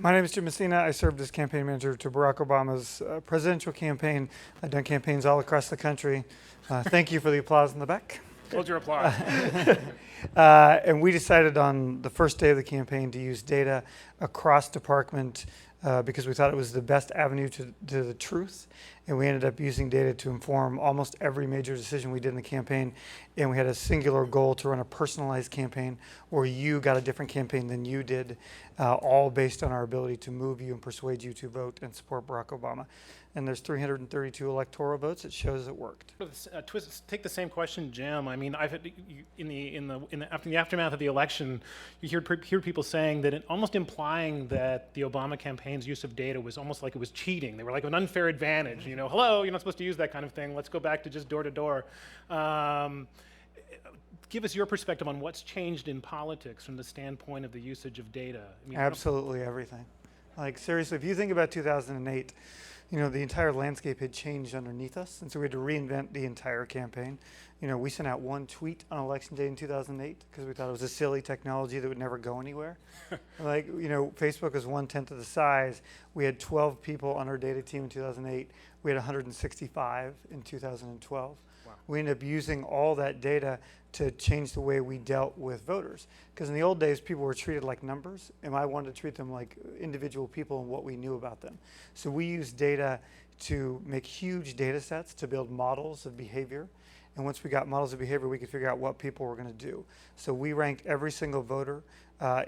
My name is Jim Messina. I served as campaign manager to Barack Obama's presidential campaign. I've done campaigns all across the country. Thank you for the applause in the back. Hold your applause. And we decided on the first day of the campaign to use data across department because we thought it was the best avenue to the truth. And we ended up using data to inform almost every major decision we did in the campaign. And we had a singular goal to run a personalized campaign where you got a different campaign than you did, all based on our ability to move you and persuade you to vote and support Barack Obama. And there's 332 electoral votes. It shows it worked. Take the same question, Jim. I mean, I've had, in the aftermath of the election, you hear people saying that almost implying that the Obama campaign's use of data was almost like it was cheating. They were like an unfair advantage. You know, hello, you're not supposed to use that kind of thing. Let's go back to just door to door. Give us your perspective on what's changed in politics from the standpoint of the usage of data. I mean, absolutely everything. Like seriously, if you think about 2008. You know, the entire landscape had changed underneath us, and so we had to reinvent the entire campaign. You know, we sent out one tweet on election day in 2008 because we thought it was a silly technology that would never go anywhere. Like, you know, Facebook was 1/10 of the size. We had 12 people on our data team in 2008. We had 165 in 2012. Wow. We ended up using all that data to change the way we dealt with voters. Because in the old days, people were treated like numbers, and I wanted to treat them like individual people and what we knew about them. So we used data to make huge data sets to build models of behavior. And once we got models of behavior, we could figure out what people were going to do. So we ranked every single voter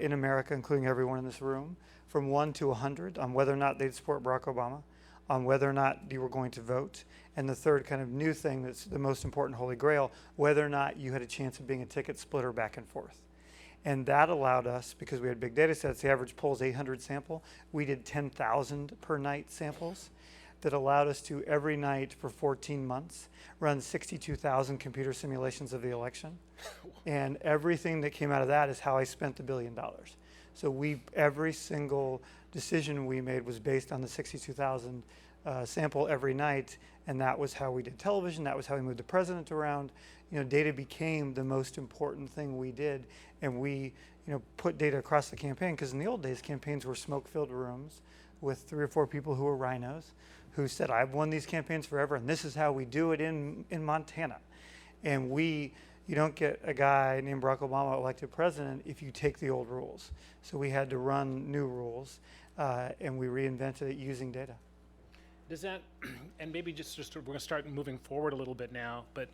in America, including everyone in this room, from 1 to 100 on whether or not they'd support Barack Obama, on whether or not you were going to vote, and the third kind of new thing that's the most important holy grail, whether or not you had a chance of being a ticket splitter back and forth. And that allowed us, because we had big data sets, the average poll is 800 sample, we did 10,000 per night samples that allowed us to, every night for 14 months, run 62,000 computer simulations of the election. And everything that came out of that is how I spent the $1 billion. So every single decision we made was based on the 62,000 sample every night, and that was how we did television, that was how we moved the president around. You know, data became the most important thing we did, and we, you know, put data across the campaign, because in the old days, campaigns were smoke-filled rooms with 3 or 4 people who were rhinos, who said, I've won these campaigns forever, and this is how we do it in Montana. And you don't get a guy named Barack Obama elected president if you take the old rules. So we had to run new rules, and we reinvented it using data. Does that, and maybe just we're going to start moving forward a little bit now, but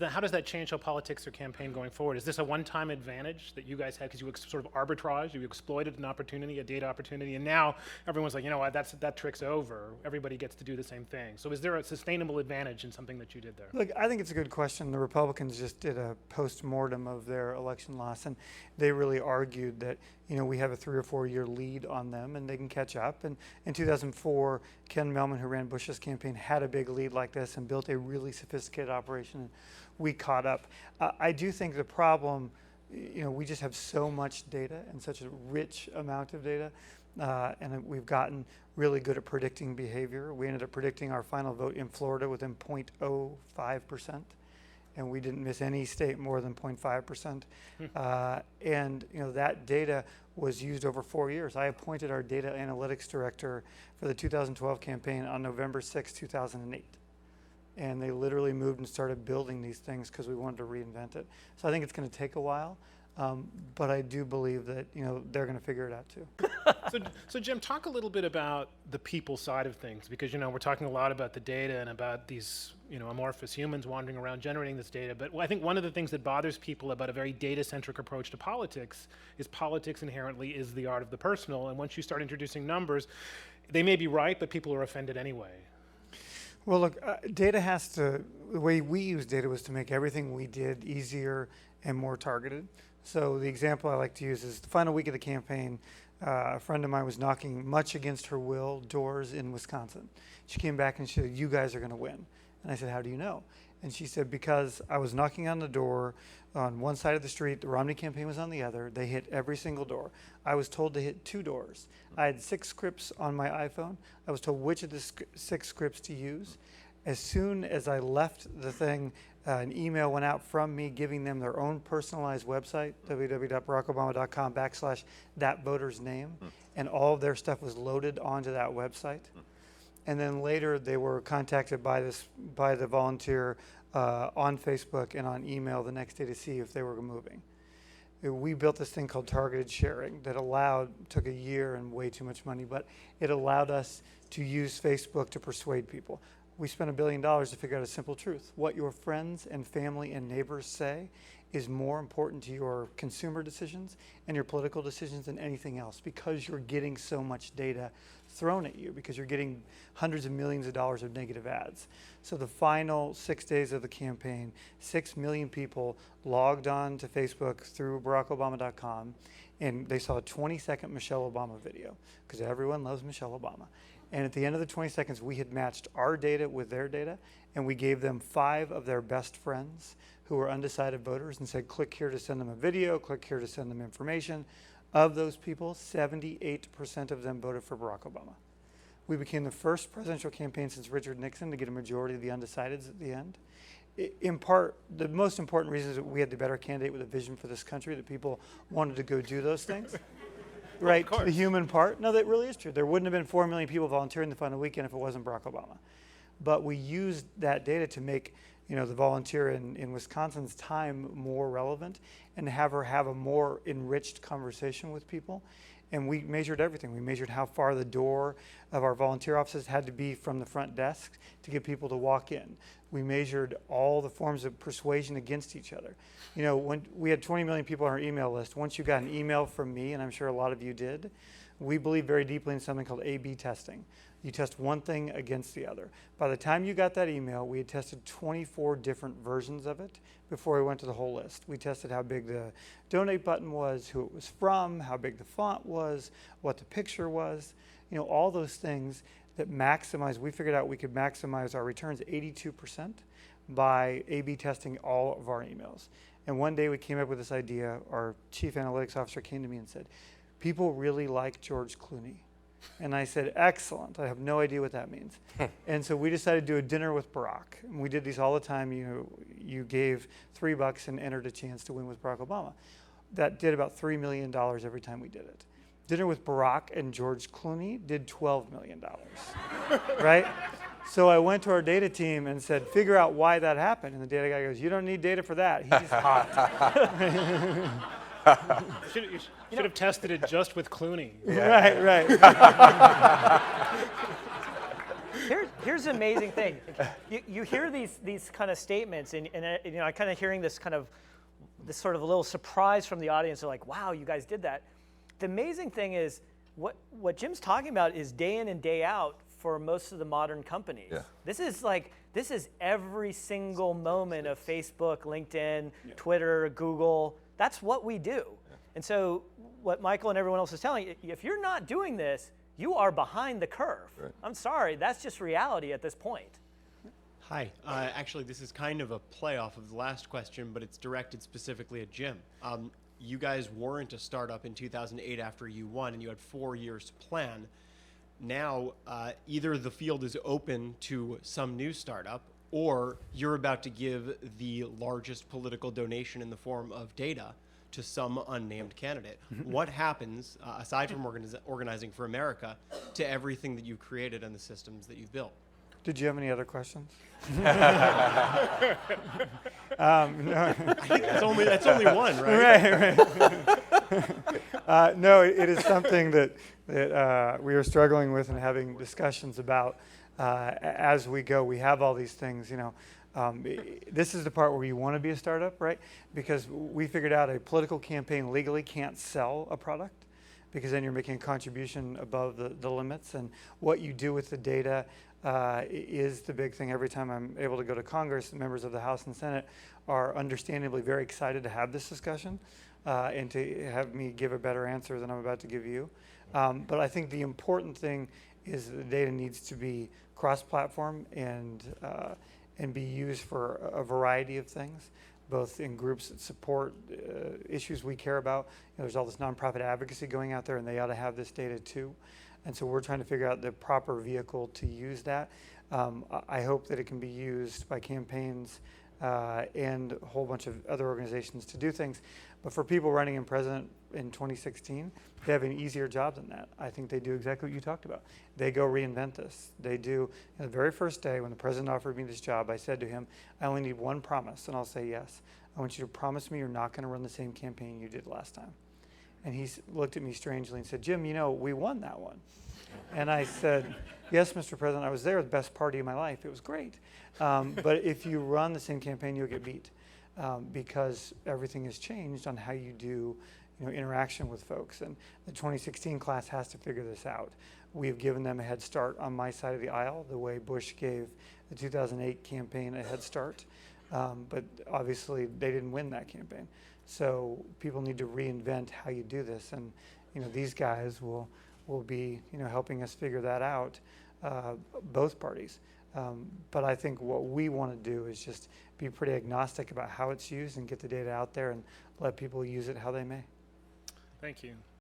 how does that change how politics or campaign going forward? Is this a one-time advantage that you guys had because you sort of arbitraged, you exploited an opportunity, a data opportunity, and now everyone's like, you know what, that trick's over. Everybody gets to do the same thing. So is there a sustainable advantage in something that you did there? Look, I think it's a good question. The Republicans just did a post-mortem of their election loss, and they really argued that, you know, we have a 3 or 4 year lead on them and they can catch up. And in 2004, Ken Mehlman, who ran Bush's campaign, had a big lead like this and built a really sophisticated operation. And we caught up. I do think the problem, you know, we just have so much data and such a rich amount of data, and we've gotten really good at predicting behavior. We ended up predicting our final vote in Florida within 0.05%. And we didn't miss any state more than 0.5%. And you know, that data was used over 4 years. I appointed our data analytics director for the 2012 campaign on November 6, 2008. And they literally moved and started building these things because we wanted to reinvent it. So I think it's going to take a while, but I do believe that, you know, they're going to figure it out too. So Jim, talk a little bit about the people side of things, because, you know, we're talking a lot about the data and about these, you know, amorphous humans wandering around generating this data. But I think one of the things that bothers people about a very data-centric approach to politics is politics inherently is the art of the personal. And once you start introducing numbers, they may be right, but people are offended anyway. Well, look, the way we use data was to make everything we did easier and more targeted. So the example I like to use is the final week of the campaign, a friend of mine was knocking, much against her will, doors in Wisconsin. She came back and she said, you guys are going to win. And I said, how do you know? And she said, because I was knocking on the door on one side of the street, the Romney campaign was on the other. They hit every single door. I was told to hit 2 doors. I had 6 scripts on my iPhone. I was told which of the 6 scripts to use. As soon as I left the thing, an email went out from me giving them their own personalized website, www.barackobama.com/that voter's name, and all of their stuff was loaded onto that website. And then later they were contacted by the volunteer on Facebook and on email the next day to see if they were moving. We built this thing called targeted sharing that took a year and way too much money, but it allowed us to use Facebook to persuade people. We spent $1 billion to figure out a simple truth. What your friends and family and neighbors say is more important to your consumer decisions and your political decisions than anything else, because you're getting so much data thrown at you, because you're getting hundreds of millions of dollars of negative ads. So the final 6 days of the campaign, 6 million people logged on to Facebook through barackobama.com, and they saw a 20-second Michelle Obama video, because everyone loves Michelle Obama. And at the end of the 20 seconds, we had matched our data with their data, and we gave them 5 of their best friends who were undecided voters and said, click here to send them a video, click here to send them information. Of those people, 78% of them voted for Barack Obama. We became the first presidential campaign since Richard Nixon to get a majority of the undecideds at the end. In part, the most important reason is that we had the better candidate with a vision for this country, that people wanted to go do those things. Right, to the human part. No, that really is true. There wouldn't have been 4 million people volunteering the final weekend if it wasn't Barack Obama. But we used that data to make the volunteer in Wisconsin's time more relevant, and to have her have a more enriched conversation with people. And we measured everything. We measured how far the door of our volunteer offices had to be from the front desk to get people to walk in. We measured all the forms of persuasion against each other. When we had 20 million people on our email list, once you got an email from me, and I'm sure a lot of you did, we believe very deeply in something called A/B testing. You test one thing against the other. By the time you got that email, we had tested 24 different versions of it before we went to the whole list. We tested how big the donate button was, who it was from, how big the font was, what the picture was, all those things that we figured out we could maximize our returns 82% by A/B testing all of our emails. And one day we came up with this idea. Our chief analytics officer came to me and said, people really like George Clooney. And I said, excellent. I have no idea what that means. And so we decided to do a dinner with Barack. And we did these all the time. You gave $3 and entered a chance to win with Barack Obama. That did about $3 million every time we did it. Dinner with Barack and George Clooney did $12 million, right? So I went to our data team and said, figure out why that happened. And the data guy goes, you don't need data for that. He's hot. You should have tested it just with Clooney. Yeah. Right. Here's the amazing thing. You hear these kind of statements, and I kind of hearing this sort of a little surprise from the audience. They're like, wow, you guys did that. The amazing thing is what Jim's talking about is day in and day out for most of the modern companies. Yeah. This is every single moment of Facebook, LinkedIn, Twitter, Google. That's what we do. Yeah. And so what Michael and everyone else is telling you, if you're not doing this, you are behind the curve. Right. I'm sorry, that's just reality at this point. Hi, actually this is kind of a playoff of the last question, but it's directed specifically at Jim. You guys weren't a startup in 2008 after you won, and you had 4 years to plan. Now, either the field is open to some new startup, or you're about to give the largest political donation in the form of data to some unnamed candidate. What happens, aside from Organizing for America, to everything that you've created and the systems that you've built? Did you have any other questions? No. I think that's only one, right? Right. No, it is something that we are struggling with and having discussions about as we go. We have all these things, this is the part where you want to be a startup, right? Because we figured out a political campaign legally can't sell a product, because then you're making a contribution above the limits, and what you do with the data is the big thing. Every time I'm able to go to Congress, the members of the House and Senate are understandably very excited to have this discussion and to have me give a better answer than I'm about to give you. But I think the important thing is that the data needs to be cross-platform and be used for a variety of things. both in groups that support issues we care about. There's all this nonprofit advocacy going out there, and they ought to have this data too. And so we're trying to figure out the proper vehicle to use that. I hope that it can be used by campaigns and a whole bunch of other organizations to do things. But for people running in president in 2016, they have an easier job than that. I think they do exactly what you talked about. They go reinvent this. They do. The very first day when the president offered me this job, I said to him, I only need one promise, and I'll say yes. I want you to promise me you're not going to run the same campaign you did last time. And he looked at me strangely and said, Jim, we won that one. And I said, yes, Mr. President, I was there, the best party of my life. It was great. But if you run the same campaign, you'll get beat because everything has changed on how you do interaction with folks. And the 2016 class has to figure this out. We have given them a head start on my side of the aisle, the way Bush gave the 2008 campaign a head start. But obviously, they didn't win that campaign. So people need to reinvent how you do this. And these guys will be helping us figure that out, both parties. But I think what we want to do is just be pretty agnostic about how it's used and get the data out there and let people use it how they may. Thank you.